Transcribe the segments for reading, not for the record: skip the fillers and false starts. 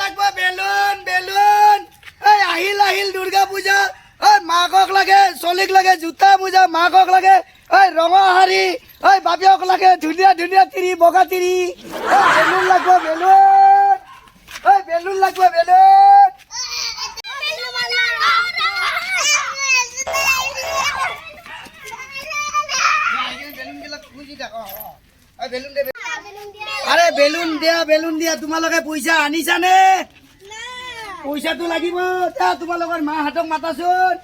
লাগবে balloon balloon এই আহিল আহিল দুর্গা পূজা এই মাকক লাগে চলিক লাগে জুতা পূজা মাকক লাগে এই রঙা হাড়ি এই বাবিয়ক লাগে ধুনিয়া ধুনিয়া তিরি বগা তিরি বেলুন লাগবে বেলুন এই বেলুন লাগবে বেলুন আরে বেলুন দিয়া তোমালোকে পইচা আনিছানে পইচাটো লাগিব তোমালোকৰ মাহঁতক মাতাচোন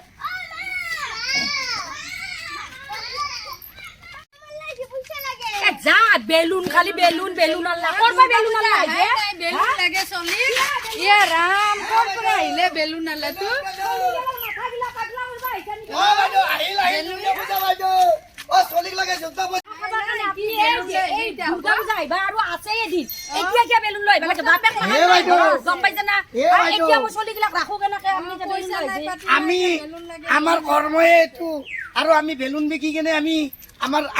যা বেলুন খালি বেলুন বেলুন আল্লাহ করবা বেলুন আল্লাহ আইবে বেলুন লাগে চলি ইয়া রাম কোন করে আইলে বেলুন আল্লাহ তো মাথা গিলা পাগলা হইবা এখানে ও বাইদেউ আহিল আহিল দুর্গা পূজা বাইদেউ ও চলিক লাগে জুতা পূজা দুর্গা পূজা আইবা আৰু আছে এদিন এতিয়া কি বেলুন লইবা লাগে বাপেক হে বাইদেউ গম পাইছা না এতিয়া মই চলি গিলা রাখো কেনেকে আমি যে বেলুন লইছে আমি আমাৰ কৰ্মই এইটো আৰু আমি বেলুন বিকি কেনে আমি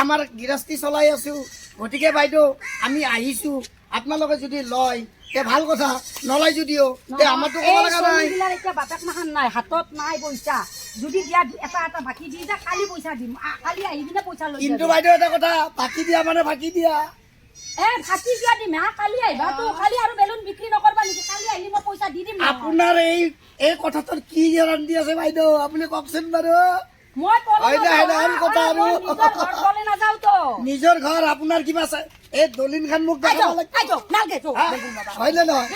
আমাৰ গৃহস্থী চলাই আছো গতিকে বাইদেউ আমি আহিছো আপোনালোকে যদি লয় তে ভাল কথা নলয় যদিও তে আমাৰতো ক'ব লগা নাই এতিয়া বাপেক মাখান নাই হাতত নাই পইচা যদি দিয়া এটা এটা বাকি দি যা খালি পইচা দিম খালি আহি কিনে পইচা লৈ কিন্তু বাইদেউ এটা কথা বাকি দিয়া মানে বাকি দিয়া ফাঁকি দিয়া দিম কালি আহিবা তো খালি আৰু বেলুন বিক্ৰী নকৰবা নেকি কালি আহিলে মই পইচা দি দিম আপোনাৰ এই কথাটোৰ কি গেৰাণ্টি আছে বাইদেউ আপুনি কওকচোন বাৰু মই নিজৰ ঘৰ আপোনাৰ কিবা এই দলিন খান মোক হয় নে নহয়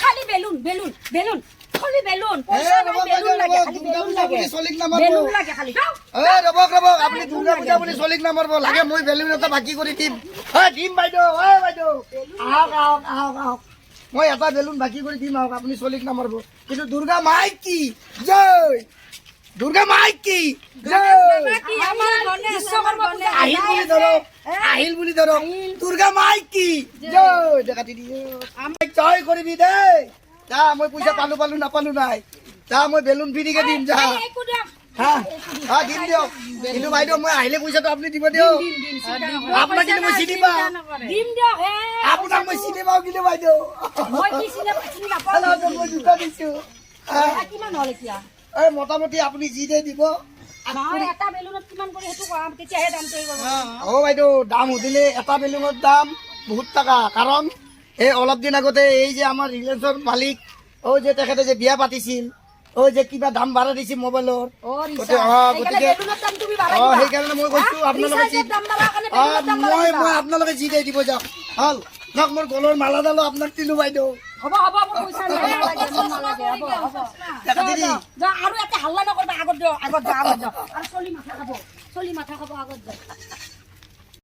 খালি বেলুন বেলুন বেলুন খালি বেলুন ৰবক ৰবক আপুনি দুৰ্গা পূজা বুলি চলিক নামাৰিব লাগে মই বেলুন এটা বাকী কৰি দিম দিম বাইদেউ বাইদেউ আহক আহক আহক আহক মই এটা বেলুন বাকী কৰি দিম আহক আপুনি চলিক নামাৰিব কিন্তু দুৰ্গা মাই কি জয় দুৰ্গা মাই কি আহিল বুলি ধৰক দুৰ্গা মাই কি কাটি দিয়ে জয় কৰিবি দেই যা মই পইচা পালো নাপালো নাই যা মই বেলুন ফ্ৰীকে দিম যা দিম দিয়ক কিন্তু বাইদেউ মই আহিলে পইচাটো আপুনি দিব দিয়ক আপোনাক কিন্তু মই চিনি পাওঁ আপোনাক মই চিনি পাওঁ কিন্তু বাইদেউ মই জোতা দিছো মোটামুটি আপুনি যি দিয়ে দিব বাইদেউ দাম সুধিলে এটা বেলুনৰ দাম বহুত টকা কাৰণ এই অলপ দিন আগতে এই যে আমাৰ ৰিলায়েন্সৰ মালিক যে তেখেতে যে বিয়া পাতিছিল যে কিবা দাম বাঢ়াই দিছে মোবাইলৰ গতিকে সেইকাৰণে মই কৈছো মই আপোনালোকে যি দিয়ে দিব যাওক হল যাওক মোৰ গলৰ মালাডালো আপোনাক দিলো বাইদেউ হ'ব হ'ব পইচা নালাগে হ'ব আৰু এটা হাল্লা নকৰবা আগত যা আৰু চলি মাথা খাব আগত যা